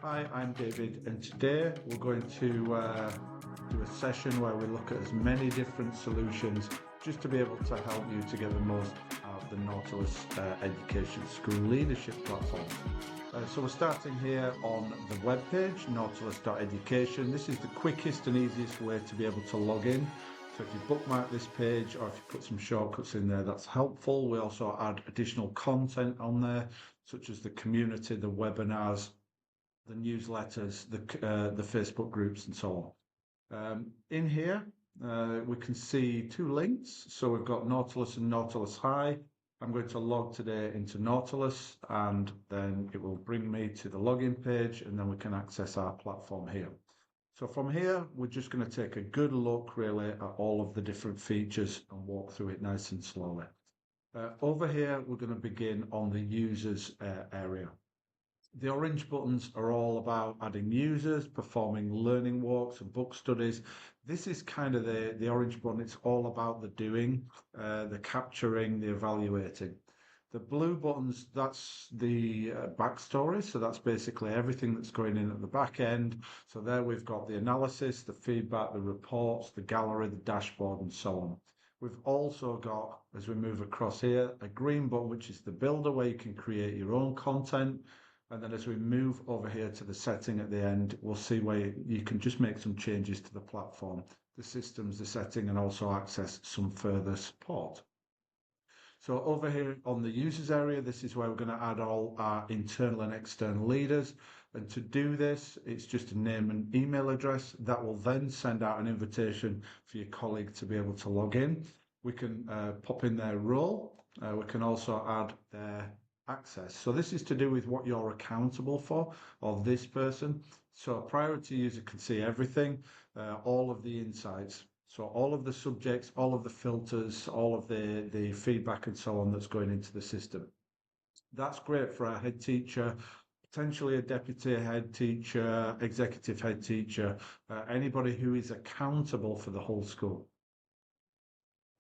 Hi, I'm David, and today we're going to do a session where we look at as many different solutions just to be able to help you to get the most out of the Nautilus Education School Leadership Platform. So we're starting here on the webpage, nautilus.education. This is the quickest and easiest way to be able to log in. So if you bookmark this page or if you put some shortcuts in there, that's helpful. We also add additional content on there, such as the community, the webinars, the newsletters, the Facebook groups, and so on. In here, we can see two links. So we've got Nautilus and Nautilus High. I'm going to log today into Nautilus, and then it will bring me to the login page, and then we can access our platform here. So from here, we're just going to take a good look really at all of the different features and walk through it nice and slowly. Over here, we're going to begin on the users area. The orange buttons are all about adding users, performing learning walks and book studies. This is kind of the orange button. It's all about the doing, the capturing, the evaluating. The blue buttons, that's the backstory. So that's basically everything that's going in at the back end. So there we've got the analysis, the feedback, the reports, the gallery, the dashboard, and so on. We've also got, as we move across here, a green button, which is the builder, where you can create your own content. And then as we move over here to the setting at the end, we'll see where you can just make some changes to the platform, the systems, the setting, and also access some further support. So over here on the users area, this is where we're going to add all our internal and external leaders. And to do this, it's just a name and email address that will then send out an invitation for your colleague to be able to log in. We can pop in their role. We can also add their access. So this is to do with what you're accountable for of this person. So a priority user can see everything, all of the insights. So all of the subjects, all of the filters, all of the feedback and so on that's going into the system. That's great for our head teacher, potentially a deputy head teacher, executive head teacher, anybody who is accountable for the whole school.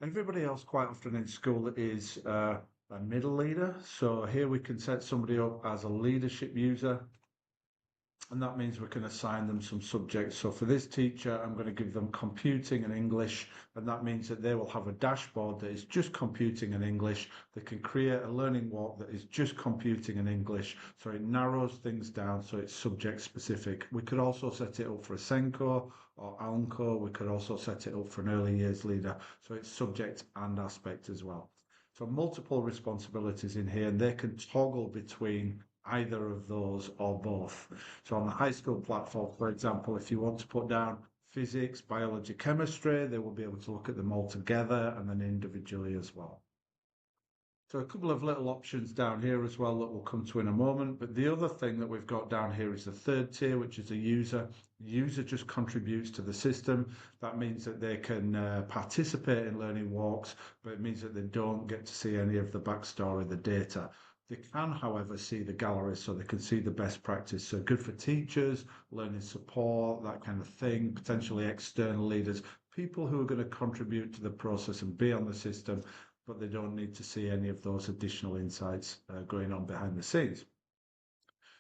Everybody else quite often in school is a middle leader. So here we can set somebody up as a leadership user, and that means we can assign them some subjects. So for this teacher, I'm going to give them computing and English, and that means that they will have a dashboard that is just computing and English. They can create a learning walk that is just computing and English, so it narrows things down so it's subject specific. We could also set it up for a Senko or ALMCO. We could also set it up for an early years leader, so it's subject and aspect as well. So multiple responsibilities in here, and they can toggle between either of those or both. So on the high school platform, for example, if you want to put down physics, biology, chemistry, they will be able to look at them all together and then individually as well. So a couple of little options down here as well that we'll come to in a moment. But the other thing that we've got down here is the third tier, which is a user. The user just contributes to the system. That means that they can participate in learning walks, but it means that they don't get to see any of the backstory, the data. They can, however, see the gallery, so they can see the best practice. So good for teachers, learning support, that kind of thing, potentially external leaders, people who are going to contribute to the process and be on the system, but they don't need to see any of those additional insights going on behind the scenes.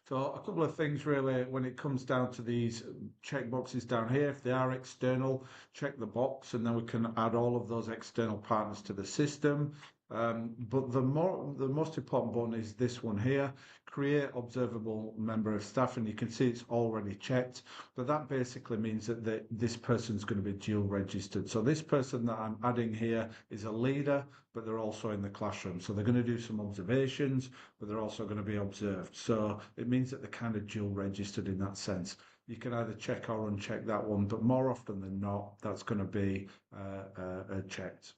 So a couple of things really when it comes down to these checkboxes down here. If they are external, check the box, and then we can add all of those external partners to the system. But the most important button is this one here, create observable member of staff, and you can see it's already checked, but that basically means that this person's going to be dual registered. So this person that I'm adding here is a leader, but they're also in the classroom. So they're going to do some observations, but they're also going to be observed. So it means that they're kind of dual registered in that sense. You can either check or uncheck that one, but more often than not, that's going to be checked.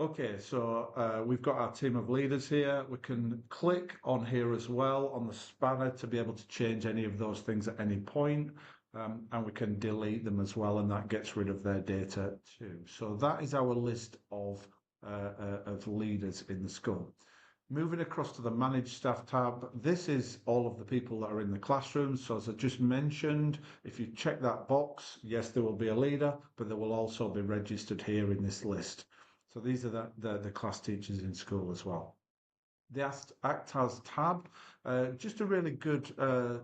Okay, so we've got our team of leaders here. We can click on here as well on the spanner to be able to change any of those things at any point, and we can delete them as well, and that gets rid of their data too. So that is our list of leaders in the school. Moving across to the Manage Staff tab, this is all of the people that are in the classroom. So as I just mentioned, if you check that box, yes, there will be a leader, but there will also be registered here in this list. So these are the class teachers in school as well. The Act As tab, just a really good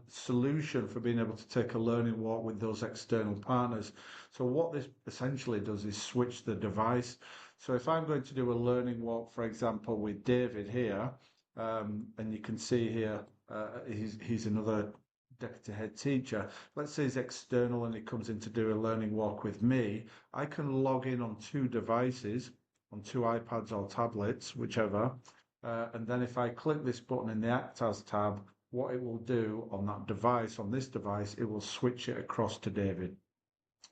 solution for being able to take a learning walk with those external partners. So what this essentially does is switch the device. So if I'm going to do a learning walk, for example, with David here, and you can see here, he's another deputy head teacher. Let's say he's external and he comes in to do a learning walk with me. I can log in on two devices, on two iPads or tablets, whichever. And then if I click this button in the Act As tab, what it will do on that device, on this device, it will switch it across to David.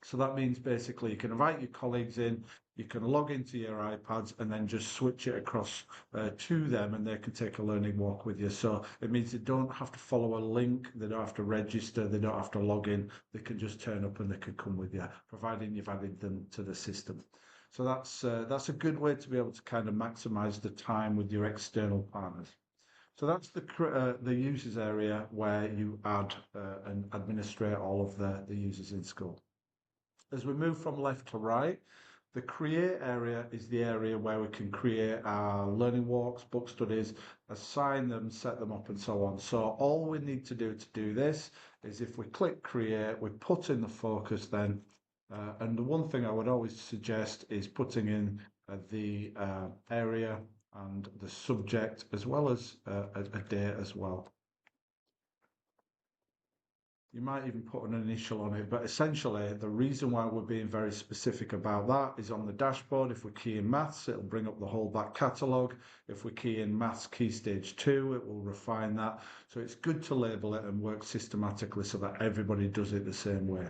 So that means basically you can invite your colleagues in, you can log into your iPads and then just switch it across to them and they can take a learning walk with you. So it means they don't have to follow a link, they don't have to register, they don't have to log in, they can just turn up and they can come with you, providing you've added them to the system. So that's a good way to be able to kind of maximize the time with your external partners. So that's the users area where you add and administrate all of the users in school. As we move from left to right, the create area is the area where we can create our learning walks, book studies, assign them, set them up and so on. So all we need to do this is if we click create, we put in the focus then. And the one thing I would always suggest is putting in the area and the subject as well as a date as well. You might even put an initial on it, but essentially the reason why we're being very specific about that is on the dashboard. If we key in maths, it'll bring up the whole back catalogue. If we key in maths key stage 2, it will refine that. So it's good to label it and work systematically so that everybody does it the same way.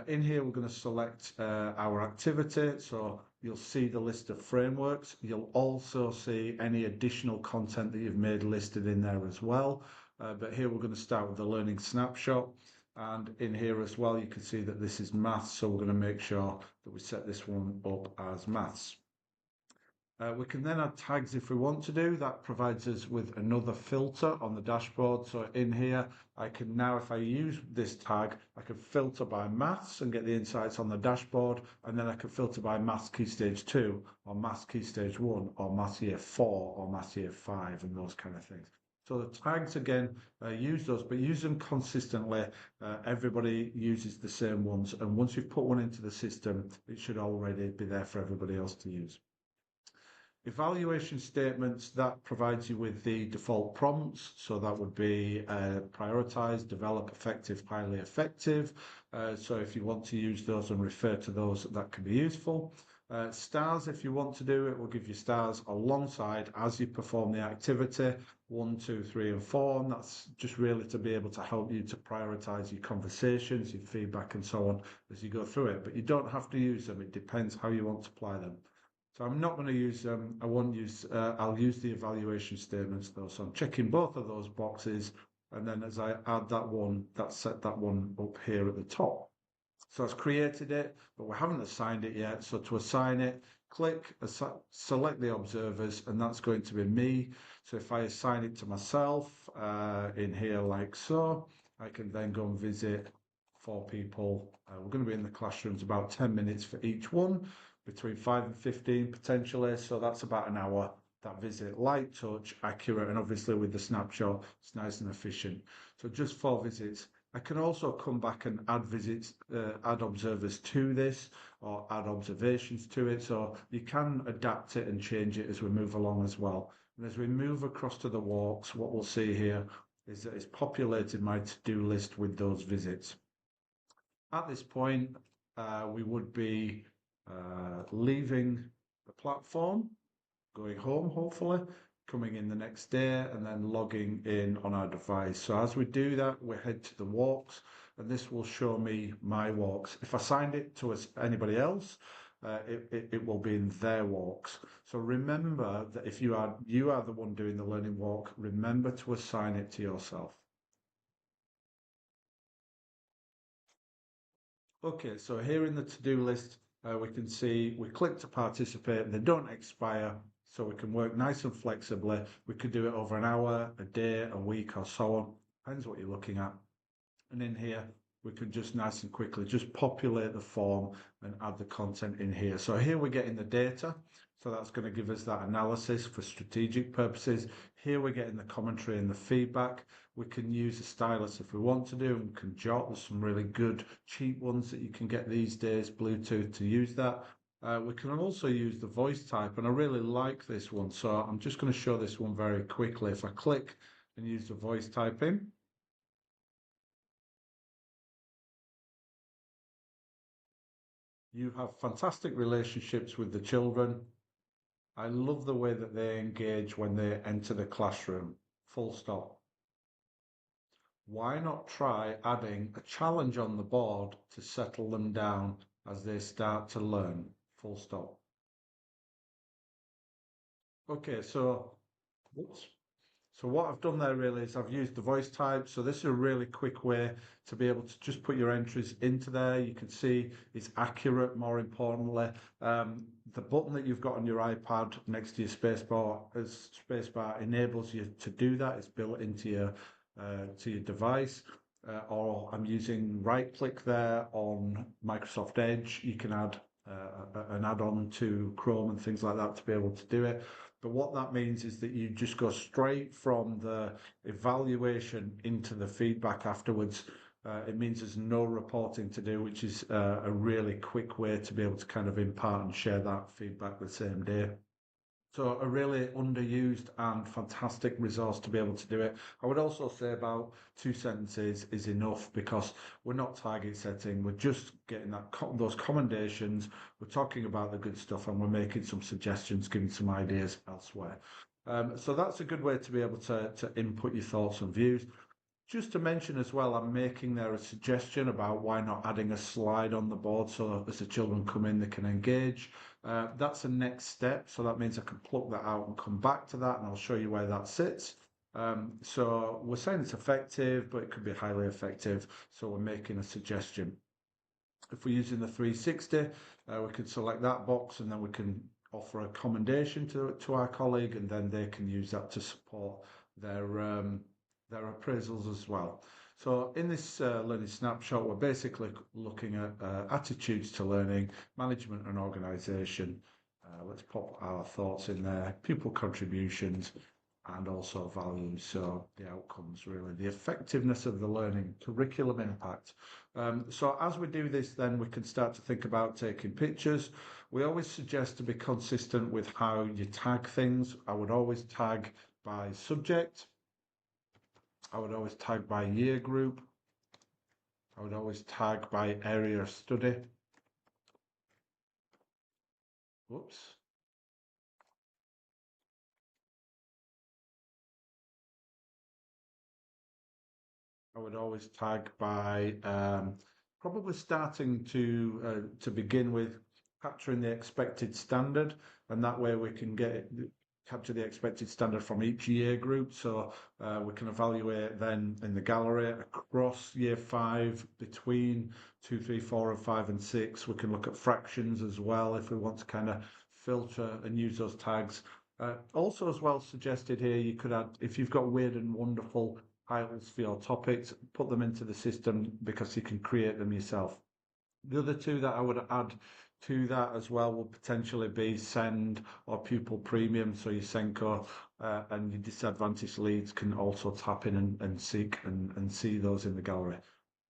In here, we're going to select our activity. So you'll see the list of frameworks. You'll also see any additional content that you've made listed in there as well. But here we're going to start with the Learning Snapshot. And in here as well, you can see that this is maths. So we're going to make sure that we set this one up as maths. We can then add tags if we want to do. That provides us with another filter on the dashboard. So in here, I can now, if I use this tag, I can filter by maths and get the insights on the dashboard. And then I can filter by maths key stage 2 or maths key stage 1 or maths year 4 or maths year 5 and those kind of things. So the tags, again, use those, but use them consistently. Everybody uses the same ones. And once you've put one into the system, it should already be there for everybody else to use. Evaluation statements, that provides you with the default prompts. So that would be prioritize, develop, effective, highly effective. So if you want to use those and refer to those, that can be useful. Stars, if you want to do it, will give you stars alongside as you perform the activity, 1, 2, 3, and 4. And that's just really to be able to help you to prioritize your conversations, your feedback, and so on as you go through it. But you don't have to use them. It depends how you want to apply them. So I'm not going to use them. I'll use the evaluation statements though. So I'm checking both of those boxes. And then as I add that one, that's set that one up here at the top. So I've created it, but we haven't assigned it yet. So to assign it, click, select the observers, and that's going to be me. So if I assign it to myself in here like so, I can then go and visit 4 people. We're going to be in the classrooms about 10 minutes for each one, between 5 and 15 potentially. So that's about an hour. That visit, light touch, accurate, and obviously with the snapshot, it's nice and efficient. So just 4 visits. I can also come back and add visits, add observers to this, or add observations to it. So you can adapt it and change it as we move along as well. And as we move across to the walks, what we'll see here is that it's populated my to-do list with those visits. At this point, we would be leaving the platform, going home hopefully, coming in the next day and then logging in on our device. So as we do that, we head to the walks and this will show me my walks. If I signed it to anybody else, it will be in their walks. So remember that if you are the one doing the learning walk, remember to assign it to yourself. Okay, so here in the to-do list, we can see we click to participate and they don't expire. So we can work nice and flexibly. We could do it over an hour, a day, a week or so on. Depends what you're looking at. And in here, we can just nice and quickly just populate the form and add the content in here. So here we're getting the data. So that's going to give us that analysis for strategic purposes. Here we're getting the commentary and the feedback. We can use a stylus if we want to do, and we can jot. There's some really good cheap ones that you can get these days, Bluetooth, to use that. We can also use the voice type, and I really like this one. So I'm just going to show this one very quickly. If I click and use the voice typing, you have fantastic relationships with the children. I love the way that they engage when they enter the classroom. Full stop. Why not try adding a challenge on the board to settle them down as they start to learn? Full stop. Okay, so, whoops. So what I've done there really is I've used the voice type. So this is a really quick way to be able to just put your entries into there. You can see it's accurate, more importantly. The button that you've got on your iPad next to your spacebar enables you to do that. It's built into your device. Or I'm using right click there on Microsoft Edge. You can add an add-on to Chrome and things like that to be able to do it. But what that means is that you just go straight from the evaluation into the feedback afterwards. It means there's no reporting to do, which is a really quick way to be able to kind of impart and share that feedback the same day. So a really underused and fantastic resource to be able to do it. I would also say about 2 sentences is enough because we're not target setting. We're just getting those commendations. We're talking about the good stuff and we're making some suggestions, giving some ideas elsewhere. So that's a good way to be able to input your thoughts and views. Just to mention as well, I'm making there a suggestion about why not adding a slide on the board so as the children come in, they can engage. That's the next step. So that means I can pluck that out and come back to that, and I'll show you where that sits. So we're saying it's effective, but it could be highly effective. So we're making a suggestion. If we're using the 360, we can select that box and then we can offer a commendation to our colleague, and then they can use that to support their appraisals as well. So in this Learning Snapshot, we're basically looking at attitudes to learning, management and organisation. Let's pop our thoughts in there, pupil contributions, and also values. So the outcomes, really, the effectiveness of the learning, curriculum impact. So as we do this, then we can start to think about taking pictures. We always suggest to be consistent with how you tag things. I would always tag by subject. I would always tag by year group. I would always tag by area of study. Whoops. I would always tag by probably starting to begin with capturing the expected standard, and that way we can capture the expected standard from each year group. So we can evaluate then in the gallery across year 5 between 2, 3, 4 and 5 and 6. We can look at fractions as well if we want to kind of filter and use those tags. Also as well suggested here, you could add, if you've got weird and wonderful titles for your topics, put them into the system because you can create them yourself. The other two that I would add to that as well will potentially be Send or Pupil Premium. So your Senko and your disadvantaged leads can also tap in and seek and see those in the gallery.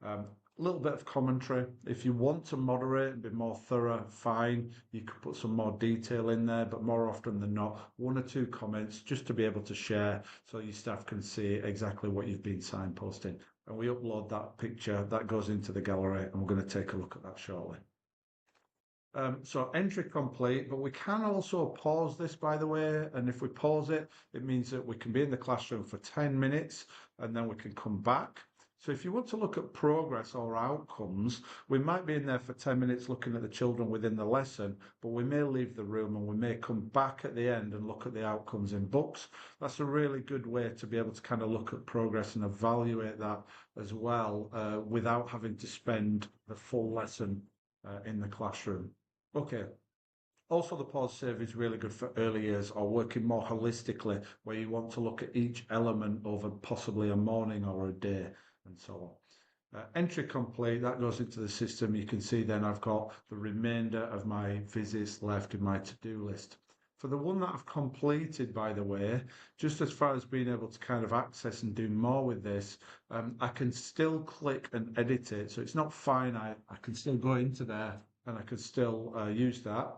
A little bit of commentary. If you want to moderate and be more thorough, fine. You could put some more detail in there, but more often than not, 1 or 2 comments just to be able to share so your staff can see exactly what you've been signposting. And we upload that picture, that goes into the gallery, and we're going to take a look at that shortly. So entry complete, but we can also pause this, by the way, and if we pause it, it means that we can be in the classroom for 10 minutes and then we can come back. So if you want to look at progress or outcomes, we might be in there for 10 minutes looking at the children within the lesson, but we may leave the room and we may come back at the end and look at the outcomes in books. That's a really good way to be able to kind of look at progress and evaluate that as well, without having to spend the full lesson in the classroom. Okay. Also, the pause save is really good for early years or working more holistically, where you want to look at each element over possibly a morning or a day and so Entry complete, that goes into the system. You can see then I've got the remainder of my visits left in my to-do list. For the one that I've completed, by the way, just as far as being able to kind of access and do more with this, I can still click and edit it. So it's not finite. I can still go into there and I can still use that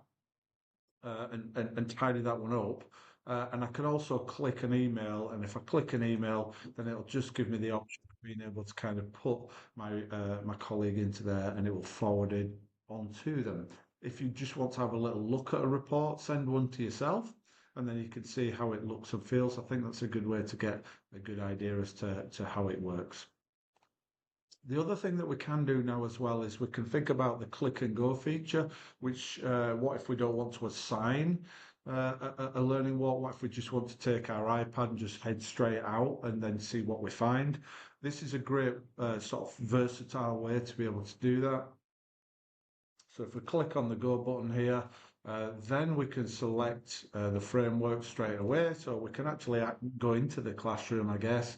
and tidy that one up. And I can also click an email, and if I click an email, then it'll just give me the option of being able to kind of put my colleague into there, and it will forward it on to them. If you just want to have a little look at a report, send one to yourself, and then you can see how it looks and feels. I think that's a good way to get a good idea as to how it works. The other thing that we can do now as well is we can think about the click and go feature, which what if we don't want to assign a learning walk? What if we just want to take our iPad and just head straight out and then see what we find? This is a great sort of versatile way to be able to do that. So if we click on the go button here, then we can select the framework straight away. So we can actually go into the classroom, I guess,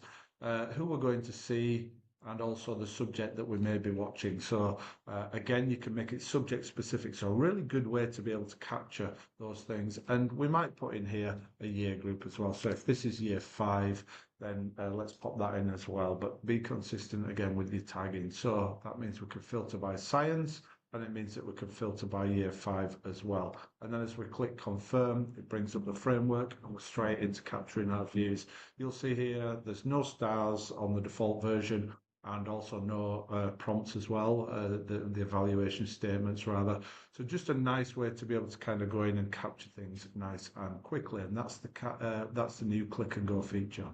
who we're going to see, and also the subject that we may be watching. So again, you can make it subject specific. So a really good way to be able to capture those things. And we might put in here a year group as well. So if this is year 5, then let's pop that in as well. But be consistent again with your tagging. So that means we can filter by science, and it means that we can filter by year 5 as well. And then as we click confirm, it brings up the framework and we're straight into capturing our views. You'll see here there's no stars on the default version, and also no prompts as well, the evaluation statements rather. So just a nice way to be able to kind of go in and capture things nice and quickly. And that's the new click and go feature.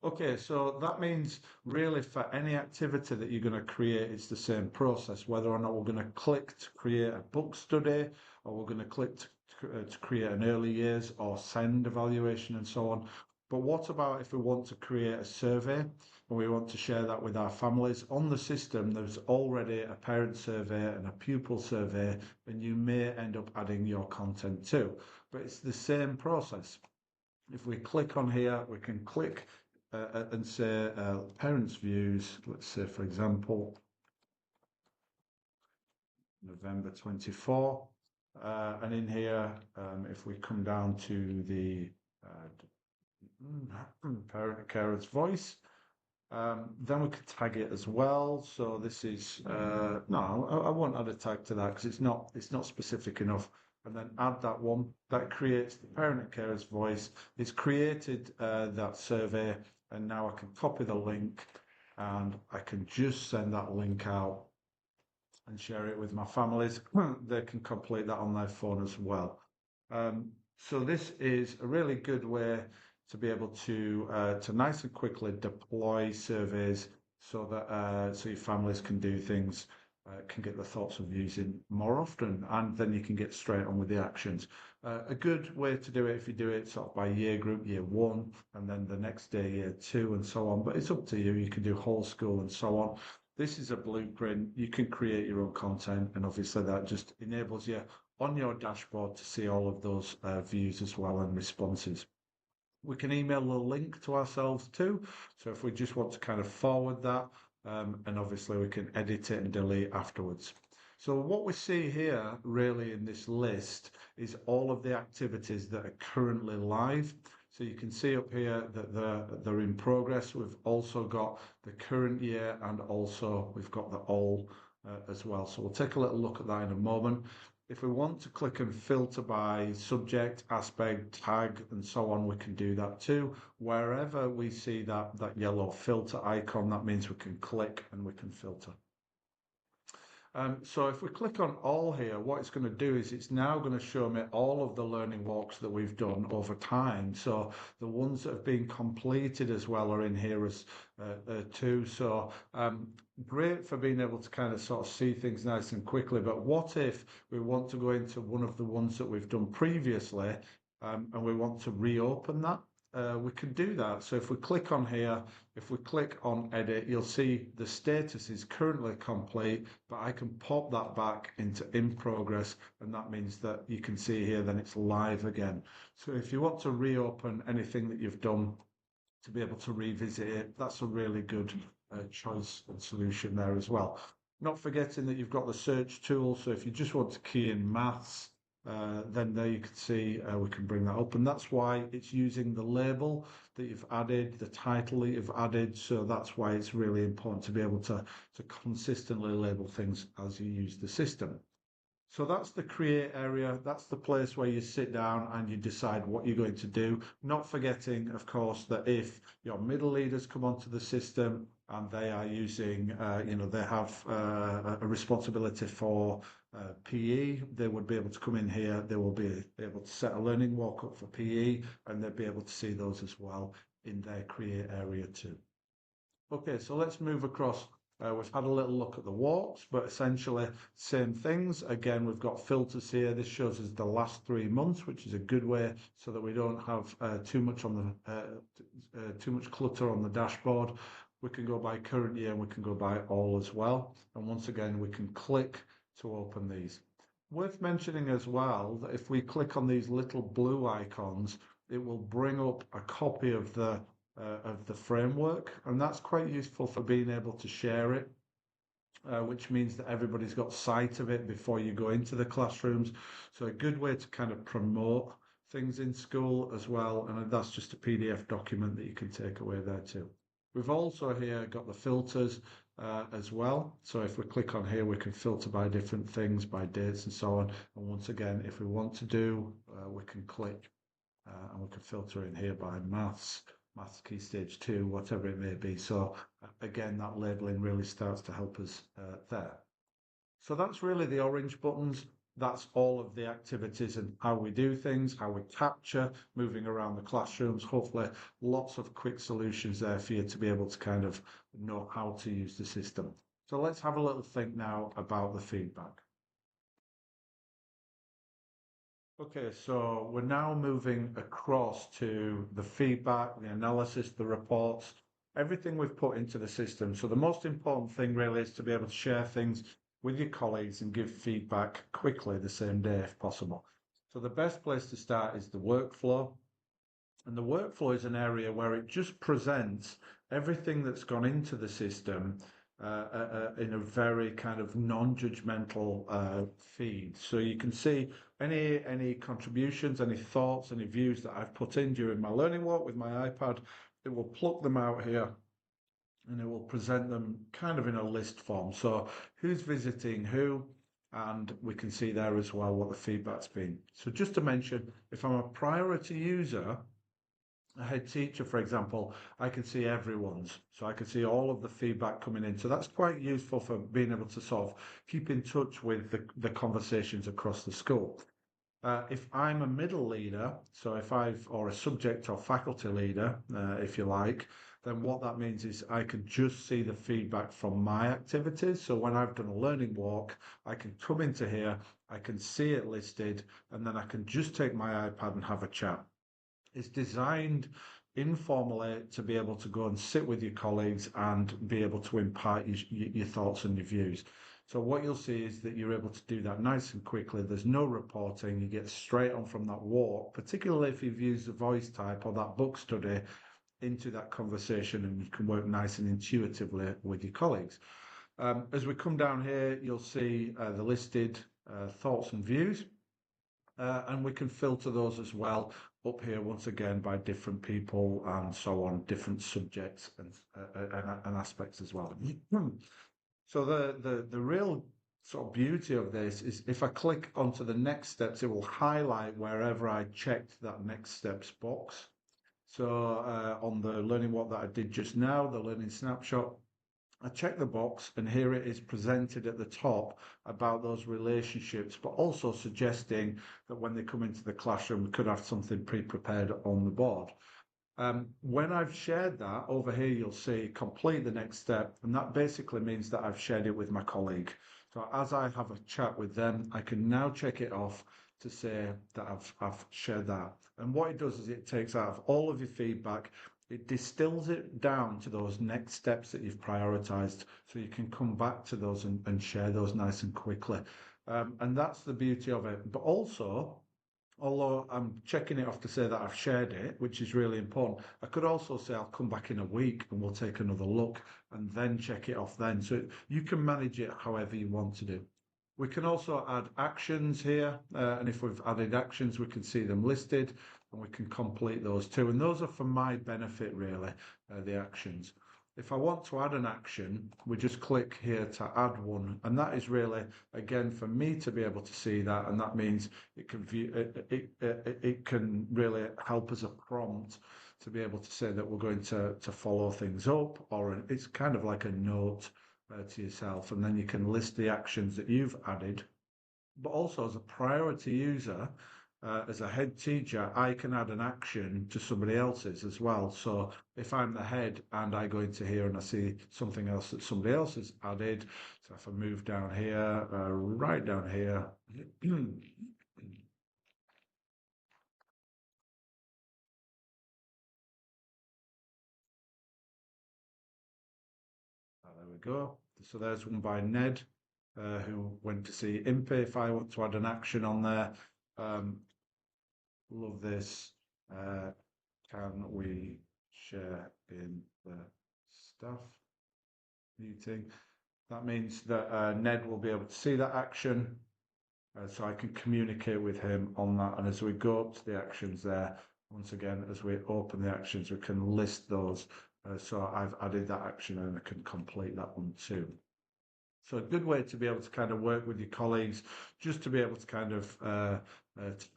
Okay, so that means really for any activity that you're going to create, it's the same process, whether or not we're going to click to create a book study, or we're going to click to create an early years or send evaluation and so on. But what about if we want to create a survey and we want to share that with our families? On the system, there's already a parent survey and a pupil survey, and you may end up adding your content too. But it's the same process. If we click on here, we can click and say parents' views. Let's say, for example, November 24. And in here, if we come down to the parent and carer's voice, then we could tag it as well. So this is no, I won't add a tag to that because it's not specific enough. And then add that one that creates the parent and carer's voice. It's created that survey, and now I can copy the link and I can just send that link out and share it with my families. They can complete that on their phone as well. So this is a really good way to be able to nice and quickly deploy surveys so that so your families can do things, can get the thoughts and views in more often, and then you can get straight on with the actions. A good way to do it, if you do it sort of by year group, year 1, and then the next day year 2 and so on, but it's up to you. You can do whole school and so on. This is a blueprint. You can create your own content, and obviously that just enables you on your dashboard to see all of those views as well and responses. We can email the link to ourselves too. So if we just want to kind of forward that, and obviously we can edit it and delete afterwards. So what we see here really in this list is all of the activities that are currently live. So you can see up here that they're in progress. We've also got the current year, and also we've got the all as well. So we'll take a little look at that in a moment. If we want to click and filter by subject, aspect, tag, and so on, we can do that too. Wherever we see that yellow filter icon, that means we can click and we can filter. So if we click on all here, what it's going to do is it's now going to show me all of the learning walks that we've done over time. So the ones that have been completed as well are in here as too. So great for being able to kind of sort of see things nice and quickly. But what if we want to go into one of the ones that we've done previously, and we want to reopen that? We can do that. So if we click on here, if we click on edit, you'll see the status is currently complete, but I can pop that back into in progress, and that means that you can see here then it's live again. So if you want to reopen anything that you've done to be able to revisit it, that's a really good choice and solution there as well. Not forgetting that you've got the search tool, so if you just want to key in maths, then there you can see we can bring that up, and that's why it's using the label that you've added, the title that you've added, so that's why it's really important to be able to consistently label things as you use the system. So that's the create area. That's the place where you sit down and you decide what you're going to do. Not forgetting, of course, that if your middle leaders come onto the system and they are using, they have a responsibility for PE, they would be able to come in here. They will be able to set a learning walk up for PE, and they'll be able to see those as well in their create area too. Okay, so let's move across. We've had a little look at the walks, but essentially same things. Again, we've got filters here. This shows us the last 3 months, which is a good way so that we don't have too much clutter on the dashboard. We can go by current year and we can go by all as well. And once again, we can click to open these. Worth mentioning as well that if we click on these little blue icons, it will bring up a copy of the framework, and that's quite useful for being able to share it, which means that everybody's got sight of it before you go into the classrooms. So a good way to kind of promote things in school as well, and that's just a PDF document that you can take away there too. We've also here got the filters as well. So if we click on here, we can filter by different things, by dates and so on. And once again, if we want to do, we can click and we can filter in here by maths key stage 2, whatever it may be. So again, that labeling really starts to help us there. So that's really the orange buttons. That's all of the activities and how we do things, how we capture, moving around the classrooms. Hopefully lots of quick solutions there for you to be able to kind of know how to use the system. So let's have a little think now about the feedback. Okay, so we're now moving across to the feedback, the analysis, the reports, everything we've put into the system. So the most important thing really is to be able to share things with your colleagues and give feedback quickly the same day if possible. So the best place to start is the workflow. And the workflow is an area where it just presents everything that's gone into the system in a very kind of non-judgmental feed. So you can see any contributions, any thoughts, any views that I've put in during my learning walk with my iPad. It will pluck them out here and it will present them kind of in a list form. So who's visiting who, and we can see there as well what the feedback's been. So just to mention, if I'm a priority user, a head teacher, for example, I can see everyone's. So I can see all of the feedback coming in. So that's quite useful for being able to sort of keep in touch with the conversations across the school. If I'm a middle leader, so or a subject or faculty leader, if you like, then what that means is I can just see the feedback from my activities. So when I've done a learning walk, I can come into here, I can see it listed, and then I can just take my iPad and have a chat. It's designed informally to be able to go and sit with your colleagues and be able to impart your thoughts and your views. So what you'll see is that you're able to do that nice and quickly. There's no reporting. You get straight on from that walk, particularly if you've used the voice type or that book study into that conversation, and you can work nice and intuitively with your colleagues. As we come down here, you'll see the listed thoughts and views. And we can filter those as well up here once again by different people and so on, different subjects and aspects as well. So the real sort of beauty of this is if I click onto the next steps, it will highlight wherever I checked that next steps box. So on the learning walk that I did just now, the Learning Snapshot, I check the box and here it is presented at the top about those relationships, but also suggesting that when they come into the classroom, we could have something pre-prepared on the board. When I've shared that, over here you'll see complete the next step, and that basically means that I've shared it with my colleague. So as I have a chat with them, I can now check it off to say that I've shared that. And what it does is it takes out of all of your feedback, it distills it down to those next steps that you've prioritized, so you can come back to those and share those nice and quickly. And that's the beauty of it. But also, although I'm checking it off to say that I've shared it, which is really important. I could also say I'll come back in a week and we'll take another look and then check it off then. So you can manage it however you want to do. We can also add actions here, and if we've added actions, we can see them listed and we can complete those too. And those are for my benefit, really, the actions. If I want to add an action, we just click here to add one, and that is really, again, for me to be able to see that, and that means it can view, it can really help as a prompt to be able to say that we're going to follow things up, or it's kind of like a note to yourself, and then you can list the actions that you've added. But also as a priority user, as a head teacher, I can add an action to somebody else's as well. So if I'm the head and I go into here and I see something else that somebody else has added, so if I move down here, right down here, there we go. So there's one by Ned, who went to see Impy. If I want to add an action on there, love this. Can we share in the staff meeting? That means that Ned will be able to see that action, so I can communicate with him on that. And as we go up to the actions there, once again, as we open the actions, we can list those. So I've added that action and I can complete that one too. So a good way to be able to kind of work with your colleagues, just to be able to kind of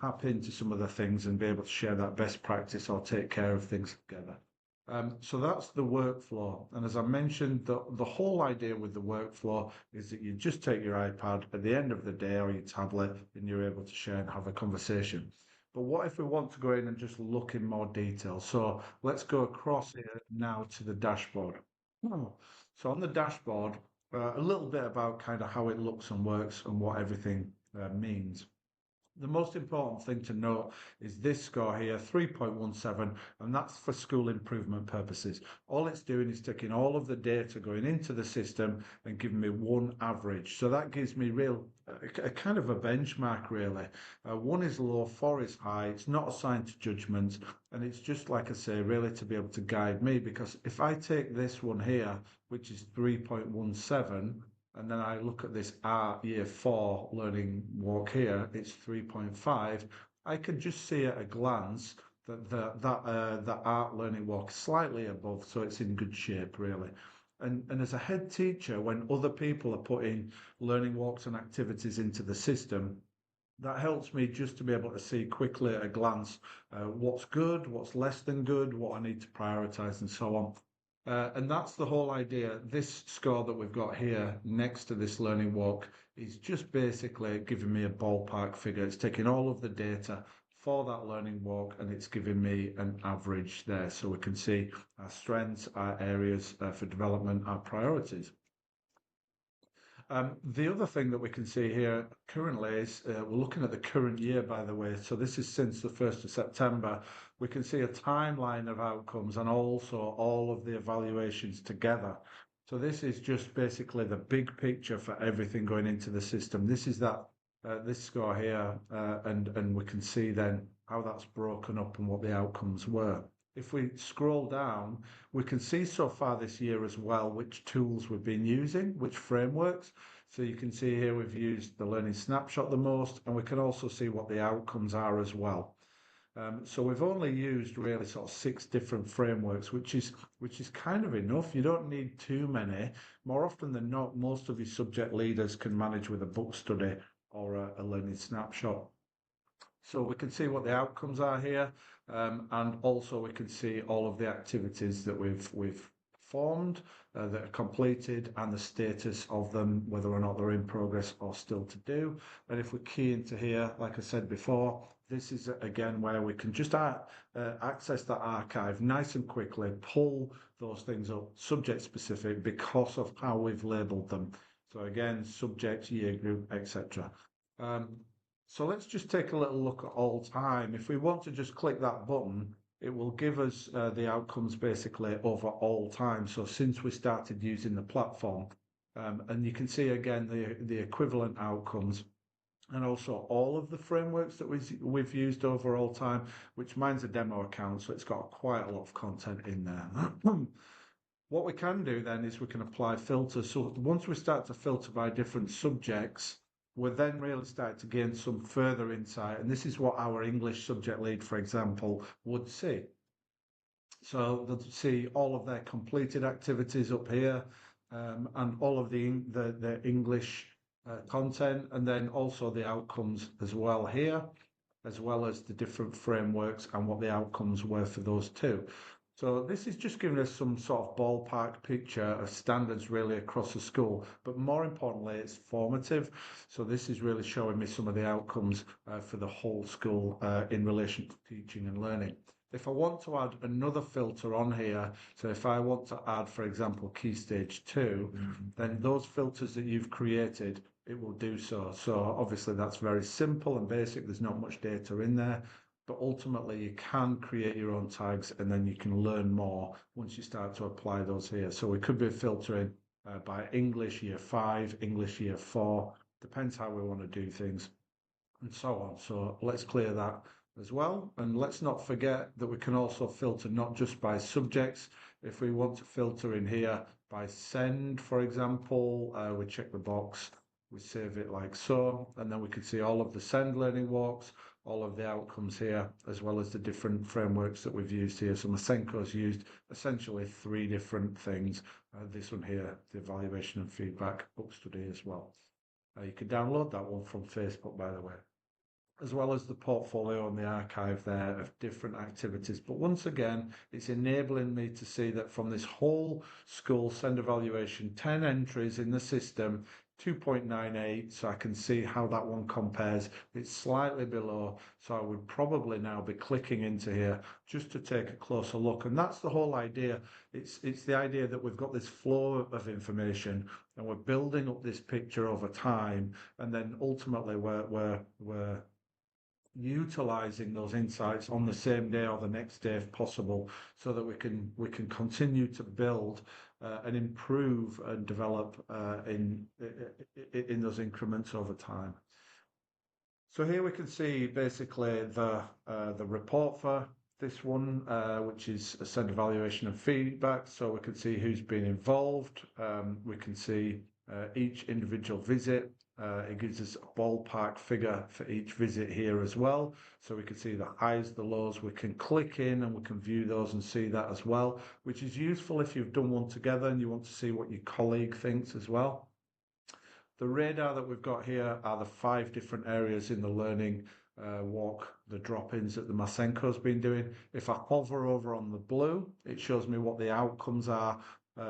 tap into some of the things and be able to share that best practice or take care of things together. So that's the workflow. And as I mentioned, the whole idea with the workflow is that you just take your iPad at the end of the day or your tablet and you're able to share and have a conversation. But what if we want to go in and just look in more detail? So let's go across here now to the dashboard. So on the dashboard, a little bit about kind of how it looks and works and what everything means. The most important thing to note is this score here, 3.17, and that's for school improvement purposes. All it's doing is taking all of the data going into the system and giving me one average. So that gives me a kind of a benchmark, really. One is low, four is high. It's not assigned to judgment, and it's just, like I say, really to be able to guide me, because if I take this one here, which is 3.17, and then I look at this art year 4 learning walk here, it's 3.5. I can just see at a glance that the art learning walk is slightly above, so it's in good shape, really. And as a head teacher, when other people are putting learning walks and activities into the system, that helps me just to be able to see quickly at a glance what's good, what's less than good, what I need to prioritize, and so on. And that's the whole idea. This score that we've got here next to this learning walk is just basically giving me a ballpark figure. It's taking all of the data for that learning walk and it's giving me an average there, so we can see our strengths, our areas for development, our priorities. The other thing that we can see here currently is we're looking at the current year, by the way. So this is since the 1st of September. We can see a timeline of outcomes and also all of the evaluations together. So this is just basically the big picture for everything going into the system. This is that this score here, and we can see then how that's broken up and what the outcomes were. If we scroll down, we can see so far this year as well which tools we've been using, which frameworks. So you can see here we've used the Learning Snapshot the most, and we can also see what the outcomes are as well. So we've only used really sort of 6 different frameworks, which is kind of enough. You don't need too many. More often than not, most of your subject leaders can manage with a book study or a Learning Snapshot. So we can see what the outcomes are here, and also we can see all of the activities that we've formed, that are completed, and the status of them, whether or not they're in progress or still to do. And if we key into here, like I said before, this is again where we can just access that archive nice and quickly, pull those things up, subject specific, because of how we've labeled them. So again, subject, year group, etc. So let's just take a little look at all time. If we want to just click that button, it will give us the outcomes basically over all time. So since we started using the platform, and you can see again the equivalent outcomes and also all of the frameworks that we've used over all time, which mine's a demo account, so it's got quite a lot of content in there. What we can do then is we can apply filters. So once we start to filter by different subjects, we're then really starting to gain some further insight. And this is what our English subject lead, for example, would see. So they'll see all of their completed activities up here, and all of the English content, and then also the outcomes as well here, as well as the different frameworks and what the outcomes were for those two. So this is just giving us some sort of ballpark picture of standards really across the school, but more importantly, it's formative. So this is really showing me some of the outcomes for the whole school in relation to teaching and learning. If I want to add another filter on here, so if I want to add, for example, Key Stage 2, then those filters that you've created, it will do so. So obviously that's very simple and basic. There's not much data in there, but ultimately you can create your own tags and then you can learn more once you start to apply those here. So we could be filtering by English Year 5, English Year 4, depends how we want to do things and so on. So let's clear that as well. And let's not forget that we can also filter not just by subjects. If we want to filter in here by send, for example, we check the box, we save it like so, and then we can see all of the send learning walks, all of the outcomes here, as well as the different frameworks that we've used here. So Masenko's used essentially 3 different things. This one here, the evaluation and feedback book study as well. You can download that one from Facebook, by the way, as well as the portfolio and the archive there of different activities. But once again, it's enabling me to see that from this whole school send evaluation, 10 entries in the system, 2.98, so I can see how that one compares. It's slightly below, so I would probably now be clicking into here just to take a closer look. And that's the whole idea. It's the idea that we've got this flow of information and we're building up this picture over time, and then ultimately we're utilizing those insights on the same day or the next day if possible, so that we can continue to build and improve and develop in those increments over time. So here we can see basically the report for this one, which is a send evaluation and feedback. So we can see who's been involved. We can see each individual visit. It gives us a ballpark figure for each visit here as well. So we can see the highs, the lows. We can click in and we can view those and see that as well, which is useful if you've done one together and you want to see what your colleague thinks as well. The radar that we've got here are the 5 different areas in the learning walk, the drop-ins that the Masenko's been doing. If I hover over on the blue, it shows me what the outcomes are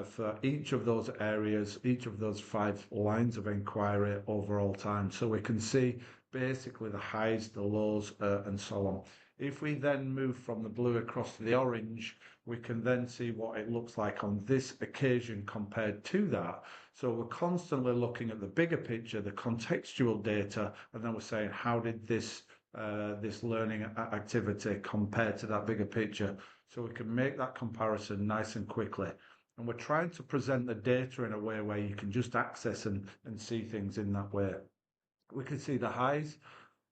for each of those areas, each of those 5 lines of inquiry over all time. So we can see basically the highs, the lows, and so on. If we then move from the blue across to the orange, we can then see what it looks like on this occasion compared to that. So we're constantly looking at the bigger picture, the contextual data, and then we're saying, how did this learning activity compare to that bigger picture? So we can make that comparison nice and quickly. And we're trying to present the data in a way where you can just access and see things in that way. We can see the highs,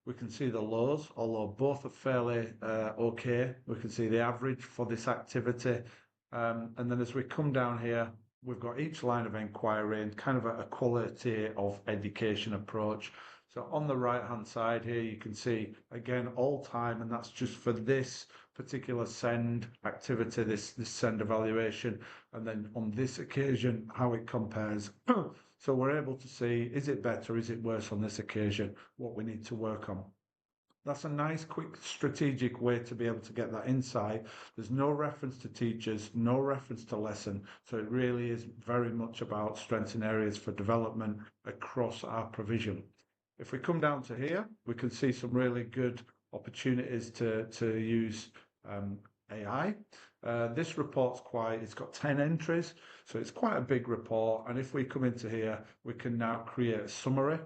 we can see the lows, although both are fairly okay. We can see the average for this activity. And then as we come down here, we've got each line of inquiry and kind of a quality of education approach. So on the right hand side here, you can see again all time, and that's just for this particular send activity, this send evaluation, and then on this occasion how it compares. So we're able to see, is it better, is it worse on this occasion, what we need to work on. That's a nice, quick, strategic way to be able to get that insight. There's no reference to teachers, no reference to lesson. So it really is very much about strengths and areas for development across our provision. If we come down to here, we can see some really good opportunities to use AI. This report's it's got 10 entries, so it's quite a big report. And if we come into here, we can now create a summary.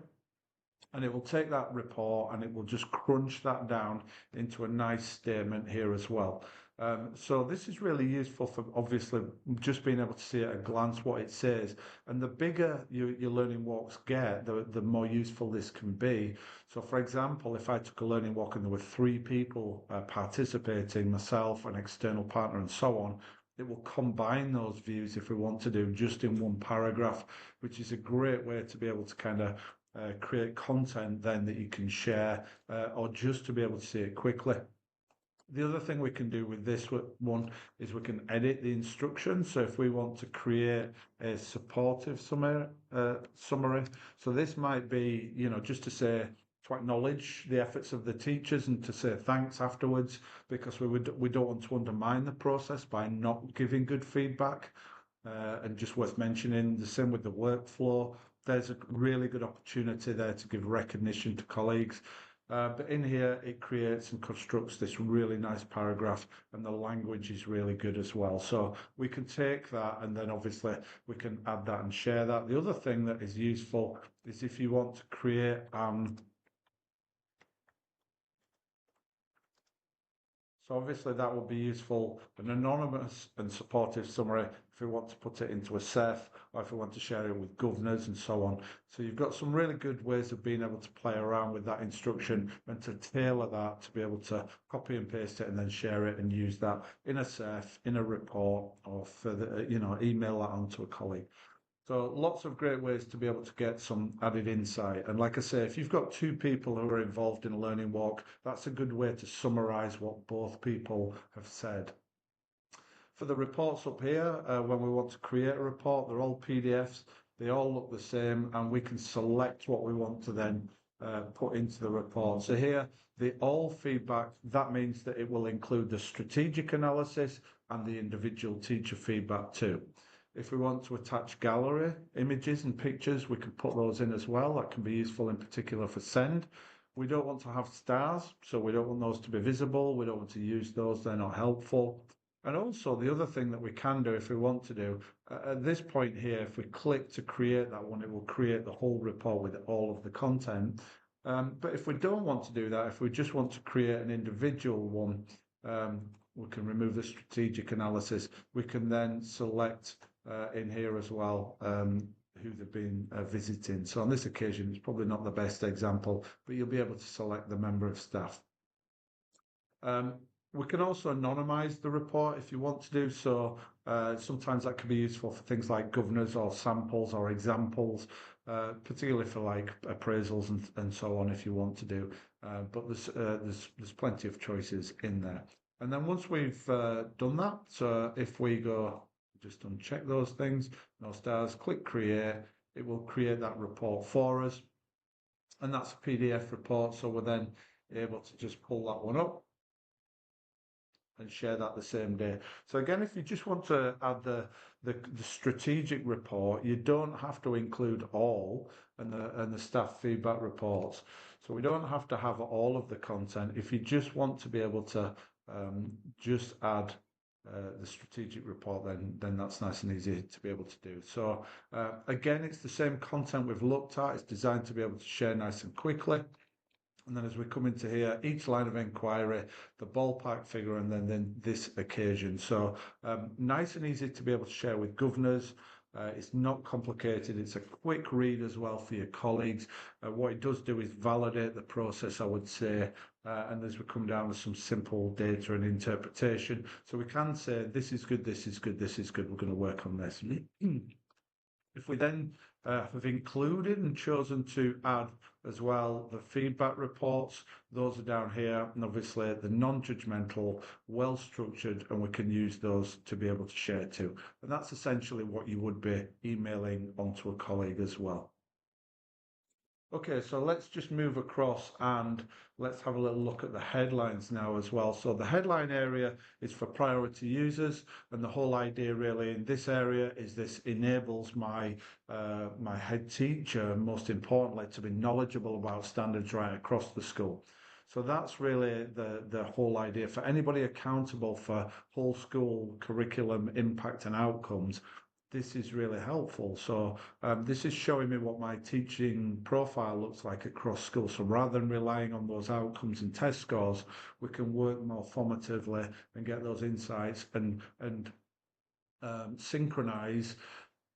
And it will take that report and it will just crunch that down into a nice statement here as well. So this is really useful for obviously just being able to see at a glance what it says. And the bigger your learning walks get, the more useful this can be. So for example, if I took a learning walk and there were 3 people participating, myself, an external partner, and so on, it will combine those views if we want to do just in one paragraph, which is a great way to be able to kind of create content then that you can share or just to be able to see it quickly. The other thing we can do with this one is we can edit the instructions. So if we want to create a supportive summary, so this might be, just to say, to acknowledge the efforts of the teachers and to say thanks afterwards, because we don't want to undermine the process by not giving good feedback. And just worth mentioning, the same with the workflow. There's a really good opportunity there to give recognition to colleagues. But in here, it creates and constructs this really nice paragraph, and the language is really good as well. So we can take that, and then obviously we can add that and share that. The other thing that is useful is if you want to create so obviously that will be useful, an anonymous and supportive summary if we want to put it into a SEF or if we want to share it with governors and so on. So you've got some really good ways of being able to play around with that instruction and to tailor that to be able to copy and paste it and then share it and use that in a SEF, in a report, or further, email that on to a colleague. So lots of great ways to be able to get some added insight. And like I say, if you've got 2 people who are involved in a learning walk, that's a good way to summarize what both people have said. For the reports up here, when we want to create a report, they're all PDFs. They all look the same, and we can select what we want to then put into the report. So here, the all feedback, that means that it will include the strategic analysis and the individual teacher feedback too. If we want to attach gallery images and pictures, we can put those in as well. That can be useful in particular for send. We don't want to have stars, so we don't want those to be visible. We don't want to use those, they're not helpful. And also the other thing that we can do if we want to do, at this point here, if we click to create that one, it will create the whole report with all of the content. But if we don't want to do that, if we just want to create an individual one, we can remove the strategic analysis. We can then select in here as well who they've been visiting. So on this occasion, it's probably not the best example, but you'll be able to select the member of staff. We can also anonymize the report if you want to do so. Sometimes that can be useful for things like governors or samples or examples, particularly for like appraisals and so on if you want to do. But there's plenty of choices in there. And then once we've done that, so if we go just uncheck those things, no stars, click create, it will create that report for us. And that's a PDF report, so we're then able to just pull that one up and share that the same day. So again, if you just want to add the strategic report, you don't have to include all and the staff feedback reports. So we don't have to have all of the content. If you just want to be able to just add the strategic report, then that's nice and easy to be able to do. So again, it's the same content we've looked at. It's designed to be able to share nice and quickly. And then as we come into here, each line of inquiry, the ballpark figure, and then this occasion. So nice and easy to be able to share with governors. It's not complicated. It's a quick read as well for your colleagues. What it does do is validate the process, I would say. And as we come down with some simple data and interpretation. So we can say, this is good, this is good, this is good. We're going to work on this. If we then have included and chosen to add as well the feedback reports, those are down here, and obviously the non-judgmental, well-structured, and we can use those to be able to share too. And that's essentially what you would be emailing onto a colleague as well. Okay, so let's just move across and let's have a little look at the headlines now as well. So the headline area is for priority users, and the whole idea really in this area is this enables my head teacher, most importantly, to be knowledgeable about standards right across the school. So that's really the whole idea. For anybody accountable for whole school curriculum impact and outcomes, this is really helpful. So this is showing me what my teaching profile looks like across schools. So rather than relying on those outcomes and test scores, we can work more formatively and get those insights and synchronize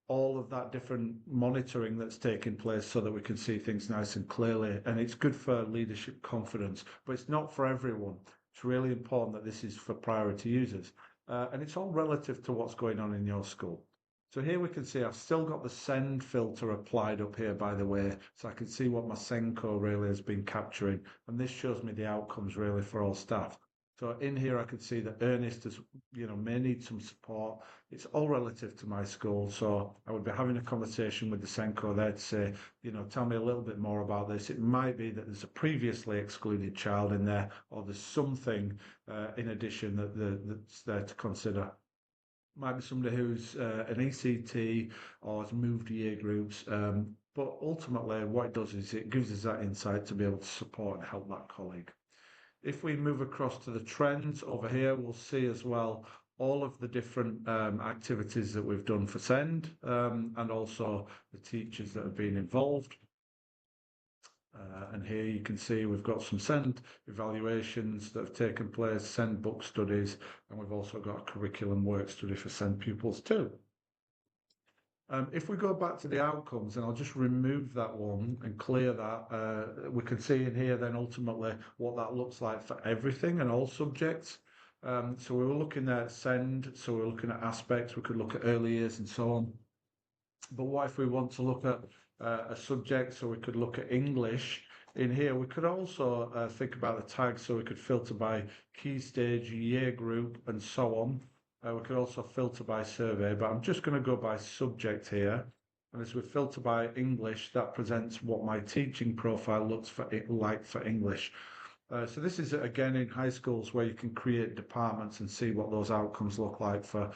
all of that different monitoring that's taking place so that we can see things nice and clearly. And it's good for leadership confidence, but it's not for everyone. It's really important that this is for priority users. And it's all relative to what's going on in your school. So here we can see I've still got the send filter applied up here, by the way, so I can see what my send code really has been capturing. And this shows me the outcomes really for all staff. So in here, I can see that Ernest has, may need some support. It's all relative to my school. So I would be having a conversation with the Senko there to say, tell me a little bit more about this. It might be that there's a previously excluded child in there, or there's something in addition that's there to consider. Might be somebody who's an ECT or has moved year groups. But ultimately, what it does is it gives us that insight to be able to support and help that colleague. If we move across to the trends over here, we'll see as well all of the different activities that we've done for SEND and also the teachers that have been involved. And here you can see we've got some SEND evaluations that have taken place, SEND book studies, and we've also got a curriculum work study for SEND pupils too. If we go back to the outcomes, and I'll just remove that one and clear that, we can see in here then ultimately what that looks like for everything and all subjects. So we were looking at SEND, so we're looking at aspects, we could look at early years and so on. But what if we want to look at a subject, so we could look at English in here. We could also think about the tags, so we could filter by key stage, year group, and so on. We could also filter by survey, but I'm just going to go by subject here. And as we filter by English, that presents what my teaching profile looks like for English. So this is, again, in high schools where you can create departments and see what those outcomes look like for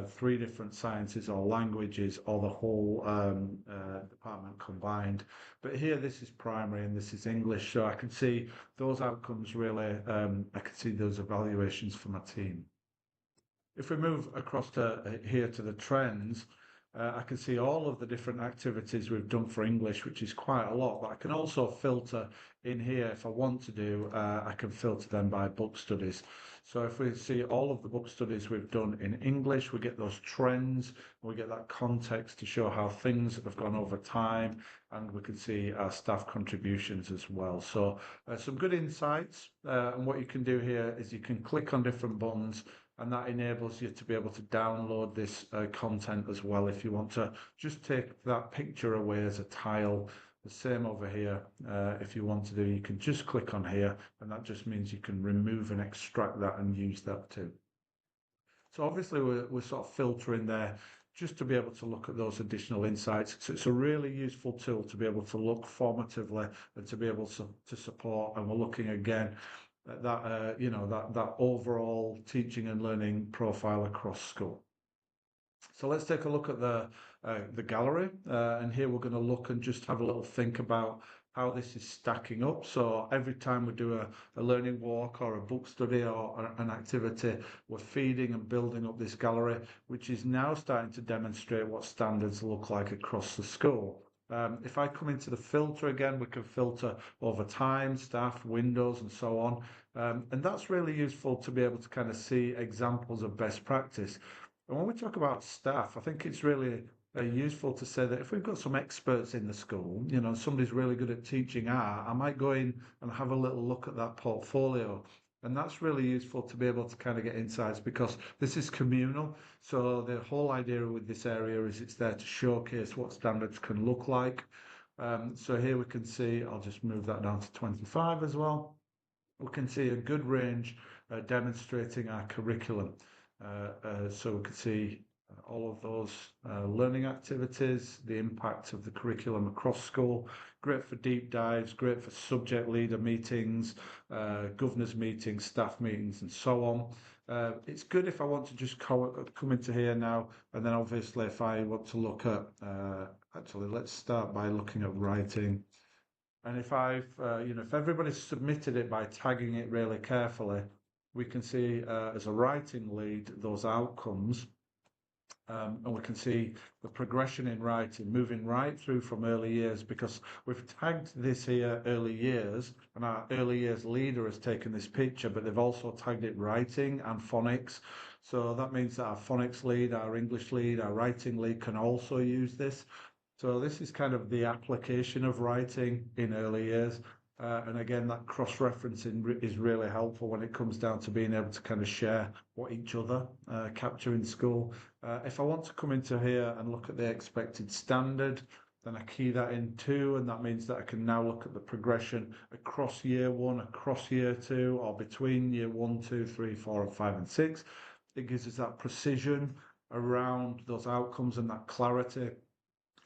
3 different sciences or languages or the whole department combined. But here, this is primary and this is English. So I can see those outcomes really, I can see those evaluations for my team. If we move across to here to the trends, I can see all of the different activities we've done for English, which is quite a lot, but I can also filter in here if I want to do, I can filter them by book studies. So if we see all of the book studies we've done in English, we get those trends, we get that context to show how things have gone over time, and we can see our staff contributions as well. So some good insights, and what you can do here is you can click on different buttons, and that enables you to be able to download this content as well if you want to just take that picture away as a tile. The same over here. If you want to do, you can just click on here, and that just means you can remove and extract that and use that too. So obviously we're sort of filtering there just to be able to look at those additional insights. So it's a really useful tool to be able to look formatively and to be able to support. And we're looking again at that, that overall teaching and learning profile across school. So let's take a look at the gallery, and here we're going to look and just have a little think about how this is stacking up. So every time we do a learning walk or a book study or an activity, we're feeding and building up this gallery, which is now starting to demonstrate what standards look like across the school. If I come into the filter again, we can filter over time, staff, windows, and so on. And that's really useful to be able to kind of see examples of best practice. And when we talk about staff, I think it's really useful to say that if we've got some experts in the school, somebody's really good at teaching art, I might go in and have a little look at that portfolio. And that's really useful to be able to kind of get insights, because this is communal. So the whole idea with this area is it's there to showcase what standards can look like. So here we can see, I'll just move that down to 25 as well. We can see a good range demonstrating our curriculum. So we can see all of those learning activities, the impact of the curriculum across school. Great for deep dives, great for subject leader meetings, governors meetings, staff meetings, and so on. It's good if I want to just come into here now, and then obviously if I want to look at, actually let's start by looking at writing. And if I've, if everybody's submitted it by tagging it really carefully, we can see as a writing lead those outcomes. And we can see the progression in writing, moving right through from early years, because we've tagged this here early years, and our early years leader has taken this picture, but they've also tagged it writing and phonics. So that means that our phonics lead, our English lead, our writing lead can also use this. So this is kind of the application of writing in early years. And again, that cross-referencing is really helpful when it comes down to being able to kind of share what each other capture in school. If I want to come into here and look at the expected standard, then I key that in too, and that means that I can now look at the progression across year one, across year two, or between year 1, 2, 3, 4, and 5 and 6. It gives us that precision around those outcomes and that clarity.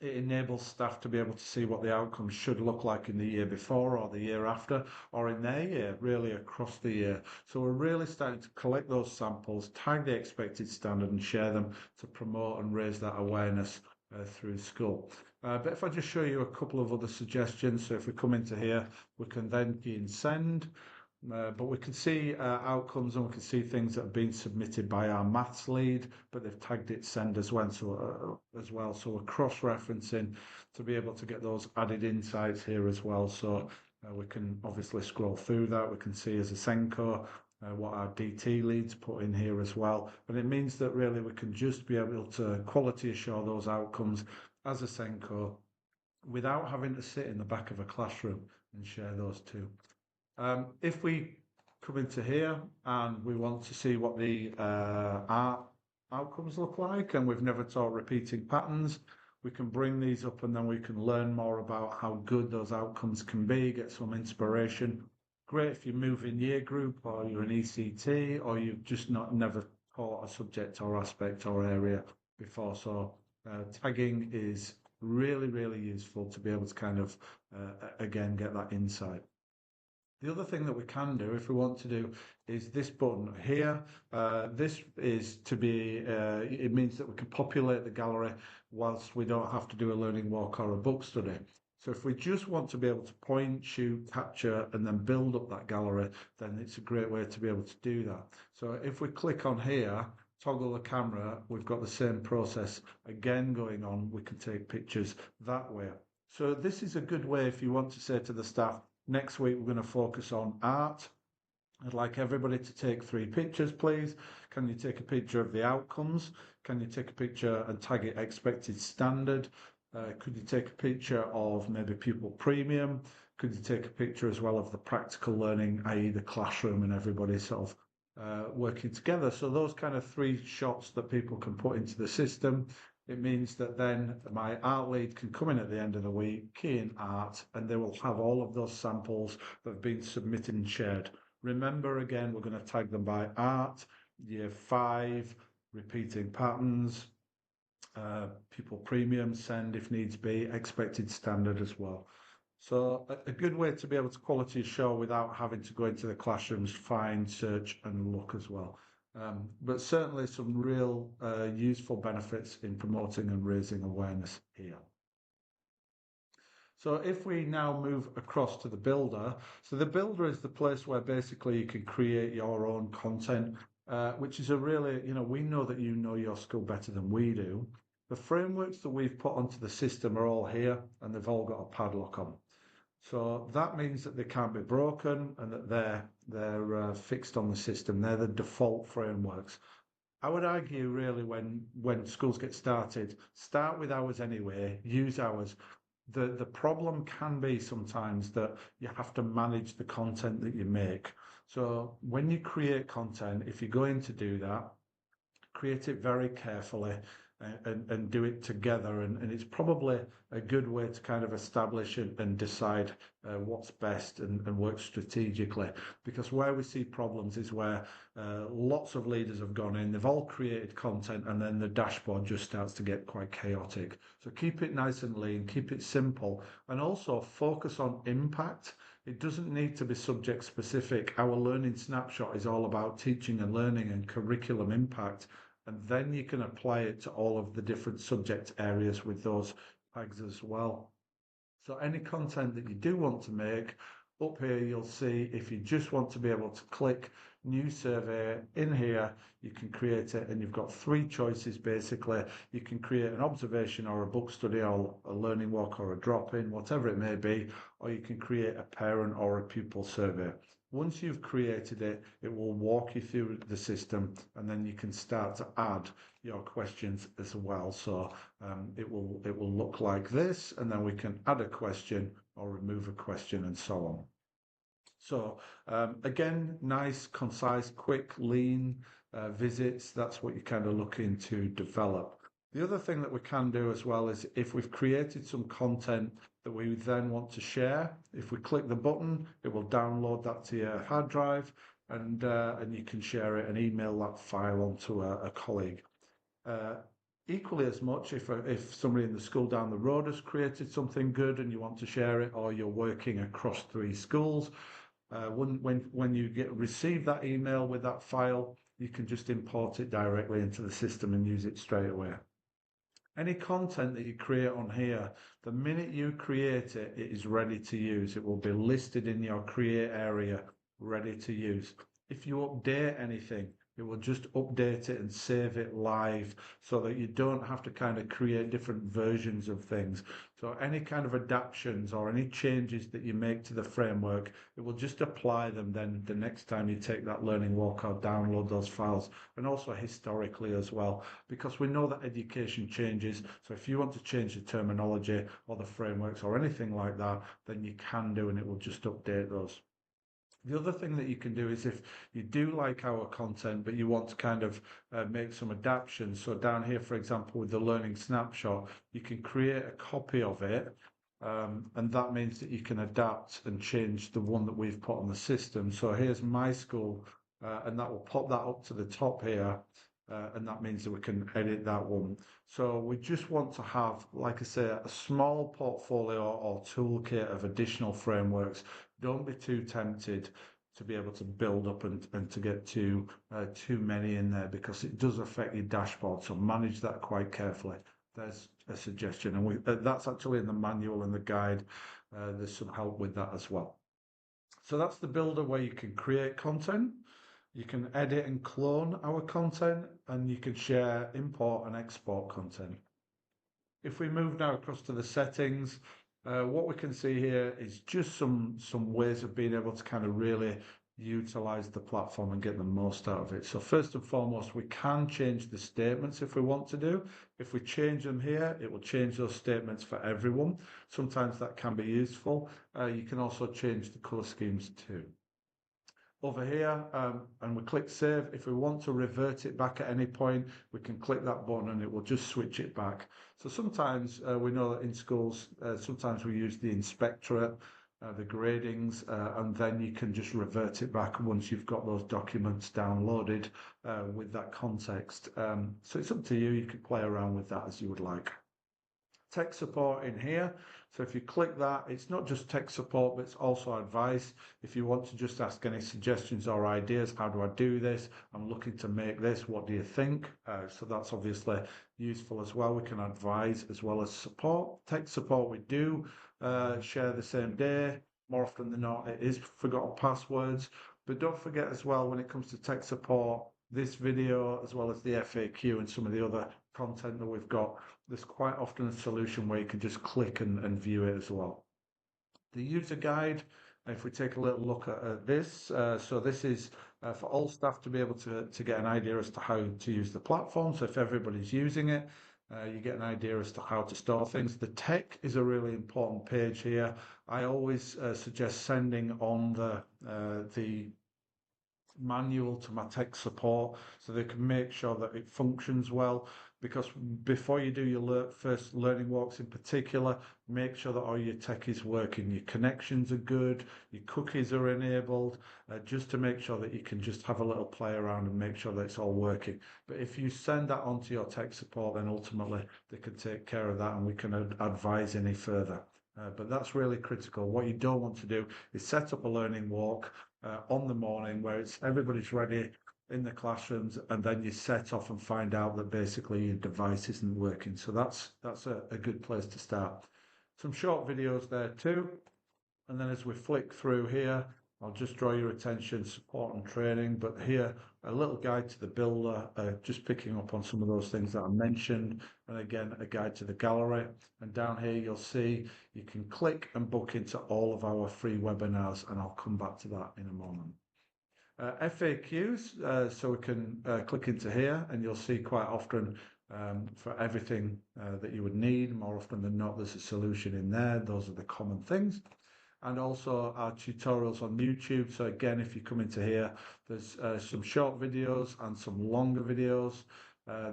It enables staff to be able to see what the outcomes should look like in the year before or the year after or in their year, really across the year. So we're really starting to collect those samples, tag the expected standard and share them to promote and raise that awareness through school. But if I just show you a couple of other suggestions, so if we come into here, we can then key in send. But we can see outcomes, and we can see things that have been submitted by our maths lead, but they've tagged it send as well. So we're cross-referencing to be able to get those added insights here as well. So we can obviously scroll through that. We can see as a Senko what our DT leads put in here as well. And it means that really we can just be able to quality assure those outcomes as a Senko without having to sit in the back of a classroom and share those too. If we come into here and we want to see what the art outcomes look like, and we've never taught repeating patterns, we can bring these up and then we can learn more about how good those outcomes can be, get some inspiration. Great if you move in year group or you're an ECT or you've just never taught a subject or aspect or area before. So tagging is really, really useful to be able to kind of, again, get that insight. The other thing that we can do if we want to do is this button here. This is to be, it means that we can populate the gallery whilst we don't have to do a learning walk or a book study. So if we just want to be able to point, shoot, capture, and then build up that gallery, then it's a great way to be able to do that. So if we click on here, toggle the camera, we've got the same process again going on. We can take pictures that way. So this is a good way if you want to say to the staff, next week, we're going to focus on art. I'd like everybody to take 3 pictures, please. Can you take a picture of the outcomes? Can you take a picture and tag it expected standard? Could you take a picture of maybe pupil premium? Could you take a picture as well of the practical learning, i.e. the classroom and everybody sort of working together? So those kind of 3 shots that people can put into the system. It means that then my art lead can come in at the end of the week, key in art, and they will have all of those samples that have been submitted and shared. Remember, again, we're going to tag them by art, year 5, repeating patterns, pupil premium, send if needs be, expected standard as well. So a good way to be able to quality assure without having to go into the classrooms, find, search and look as well. But certainly some real useful benefits in promoting and raising awareness here. So if we now move across to the builder, so the builder is the place where basically you can create your own content, which is a really, we know that you know your school better than we do. The frameworks that we've put onto the system are all here and they've all got a padlock on. So that means that they can't be broken and that they're fixed on the system. They're the default frameworks. I would argue really when schools get started, start with ours anyway, use ours. The problem can be sometimes that you have to manage the content that you make. So when you create content, if you're going to do that, create it very carefully and do it together. And it's probably a good way to kind of establish and decide what's best and work strategically. Because where we see problems is where lots of leaders have gone in, they've all created content, and then the dashboard just starts to get quite chaotic. So keep it nice and lean, keep it simple, and also focus on impact. It doesn't need to be subject specific. Our Learning Snapshot is all about teaching and learning and curriculum impact. And then you can apply it to all of the different subject areas with those tags as well. So any content that you do want to make, Up here, you'll see if you just want to be able to click new survey in here, you can create it, and you've got three choices basically. You can create an observation or a book study or a learning walk or a drop-in, whatever it may be, or you can create a parent or a pupil survey. Once you've created it, it will walk you through the system, and then you can start to add your questions as well. So it will look like this, and then we can add a question or remove a question and so on. So again, nice, concise, quick, lean visits. That's what you're kind of looking to develop. The other thing that we can do as well is if we've created some content that we then want to share, if we click the button, it will download that to your hard drive, and you can share it and email that file onto a colleague. Equally as much, if somebody in the school down the road has created something good and you want to share it, or you're working across 3 schools, when you receive that email with that file, you can just import it directly into the system and use it straight away. Any content that you create on here, the minute you create it, it is ready to use. It will be listed in your create area, ready to use. If you update anything, it will just update it and save it live, so that you don't have to kind of create different versions of things. So any kind of adaptations or any changes that you make to the framework, it will just apply them then the next time you take that learning walk or download those files, and also historically as well, because we know that education changes. So if you want to change the terminology or the frameworks or anything like that, then you can do, and it will just update those. The other thing that you can do is if you do like our content, but you want to kind of make some adaptations. So down here, for example, with the Learning Snapshot, you can create a copy of it. And that means that you can adapt and change the one that we've put on the system. So here's my school, and that will pop that up to the top here. And that means that we can edit that one. So we just want to have, like I say, a small portfolio or toolkit of additional frameworks. Don't be too tempted to be able to build up and to get too many in there, because it does affect your dashboard. So manage that quite carefully. There's a suggestion, and that's actually in the manual and the guide. There's some help with that as well. So that's the builder where you can create content. You can edit and clone our content, and you can share, import and export content. If we move now across to the settings, what we can see here is just some ways of being able to kind of really utilize the platform and get the most out of it. So first and foremost, we can change the statements if we want to do. If we change them here, it will change those statements for everyone. Sometimes that can be useful. You can also change the color schemes too. Over here, and we click save. If we want to revert it back at any point, we can click that button and it will just switch it back. So sometimes we know that in schools, sometimes we use the inspectorate, the gradings, and then you can just revert it back once you've got those documents downloaded with that context. So it's up to you. You can play around with that as you would like. Tech support in here. So if you click that, it's not just tech support, but it's also advice. If you want to just ask any suggestions or ideas, how do I do this? I'm looking to make this. What do you think? So that's obviously useful as well. We can advise as well as support. Tech support we do share the same day. More often than not, it is forgotten passwords. But don't forget as well, when it comes to tech support, this video as well as the FAQ and some of the other content that we've got, there's quite often a solution where you can just click and view it as well. The user guide, if we take a little look at this, so this is for all staff to be able to get an idea as to how to use the platform. So if everybody's using it, you get an idea as to how to store things. The tech is a really important page here. I always suggest sending on the manual to my tech support so they can make sure that it functions well, because before you do your first learning walks in particular, make sure that all your tech is working, your connections are good, your cookies are enabled, just to make sure that you can just have a little play around and make sure that it's all working. But if you send that on to your tech support, then ultimately they can take care of that and we can advise any further. But that's really critical. What you don't want to do is set up a learning walk on the morning where everybody's ready in the classrooms, and then you set off and find out that basically your device isn't working. So that's a good place to start. Some short videos there too. And then as we flick through here, I'll just draw your attention, support and training, but here, a little guide to the builder, just picking up on some of those things that I mentioned. And again, a guide to the gallery. And down here, you'll see you can click and book into all of our free webinars, and I'll come back to that in a moment. FAQs, so we can click into here, and you'll see quite often for everything that you would need, more often than not, there's a solution in there. Those are the common things. And also our tutorials on YouTube. So again, if you come into here, there's some short videos and some longer videos.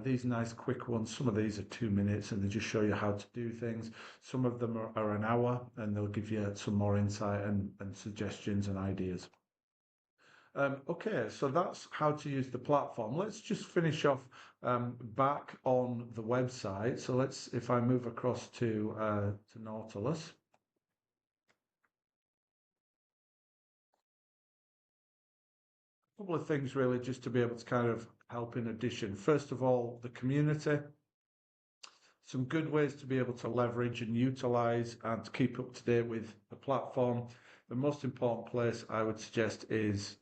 These nice quick ones, some of these are 2 minutes and they just show you how to do things. Some of them are an hour and they'll give you some more insight and suggestions and ideas. Okay, so that's how to use the platform. Let's just finish off back on the website. So if I move across to Nautilus. A couple of things really just to be able to kind of help in addition. First of all, the community. Some good ways to be able to leverage and utilize and to keep up to date with the platform. The most important place I would suggest is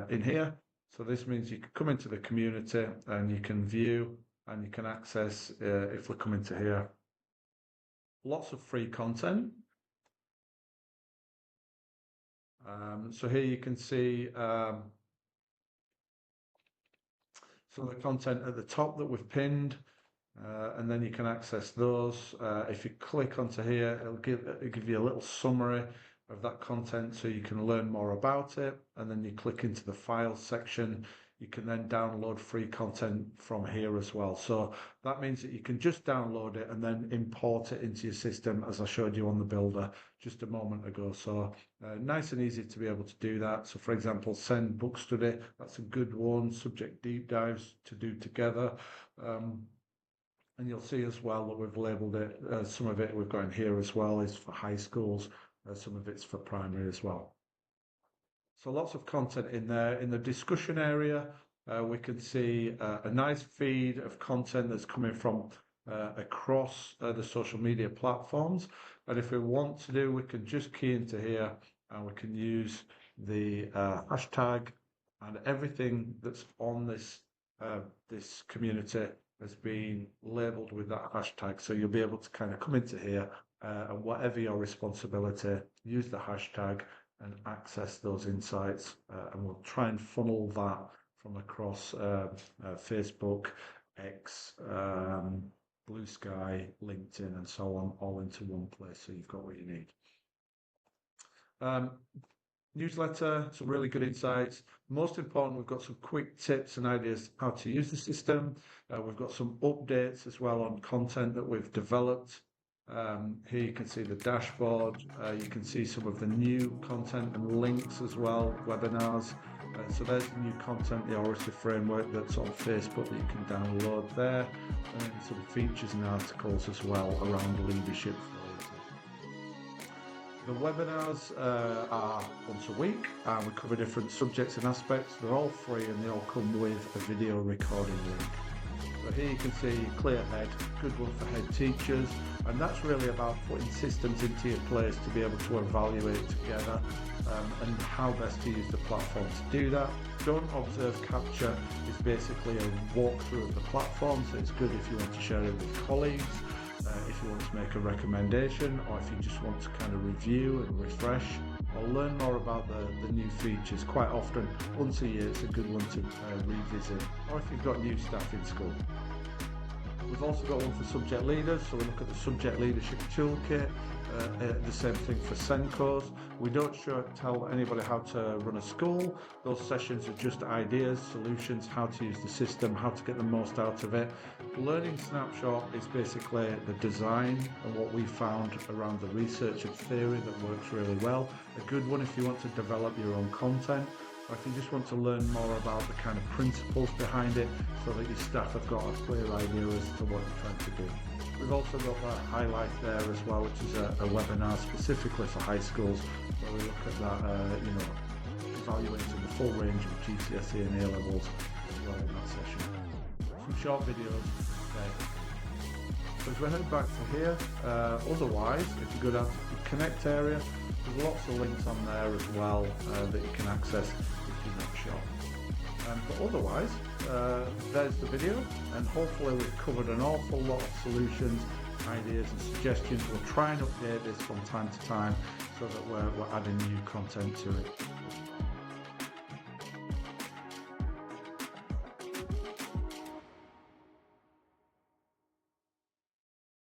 in here. So this means you can come into the community and you can view and you can access, if we come into here, lots of free content. So here you can see some of the content at the top that we've pinned, and then you can access those. If you click onto here, it'll give you a little summary of that content so you can learn more about it, and then you click into the files section. You can then download free content from here as well. So that means that you can just download it and then import it into your system, as I showed you on the builder just a moment ago. So nice and easy to be able to do that. So for example, send book study, that's a good one. Subject deep dives to do together. And you'll see as well that we've labeled it, some of it we've got in here as well is for high schools, some of it's for primary as well. So lots of content in there. In the discussion area, we can see a nice feed of content that's coming from across the social media platforms. And if we want to do, we can just key into here and we can use the hashtag, and everything that's on this community has been labeled with that hashtag. So you'll be able to kind of come into here and whatever your responsibility, use the hashtag and access those insights, and we'll try and funnel that from across Facebook, X, Blue Sky, LinkedIn, and so on, all into one place, so you've got what you need. Newsletter, some really good insights. Most important, we've got some quick tips and ideas how to use the system. We've got some updates as well on content that we've developed. Here you can see the dashboard. You can see some of the new content and links as well, webinars. So there's the new content, the Oracy framework that's on Facebook that you can download there, and then some features and articles as well around leadership. The webinars are once a week, and we cover different subjects and aspects. They're all free and they all come with a video recording link. So here you can see Clear Head, good one for head teachers, and that's really about putting systems into your place to be able to evaluate together and how best to use the platform to do that. Don't Observe Capture is basically a walkthrough of the platform, so it's good if you want to share it with colleagues, if you want to make a recommendation, or if you just want to kind of review and refresh or learn more about the new features. Quite often, once a year, it's a good one to revisit, or if you've got new staff in school. We've also got one for subject leaders, so we look at the subject leadership toolkit, the same thing for Senkos. We don't tell anybody how to run a school. Those sessions are just ideas, solutions, how to use the system, how to get the most out of it. Learning Snapshot is basically the design and what we found around the research and theory that works really well. A good one if you want to develop your own content, or if you just want to learn more about the kind of principles behind it so that your staff have got a clear idea as to what you're trying to do. We've also got that highlight there as well, which is a webinar specifically for high schools, where we look at that, evaluating the full range of GCSE and A-levels as well in that session. Some short videos there. So as we head back to here, otherwise, if you go down to the Connect area, There's lots of links on there as well that you can access if you're not sure. But otherwise, there's the video, and hopefully we've covered an awful lot of solutions, ideas and suggestions. We'll try and update this from time to time so that we're adding new content to it as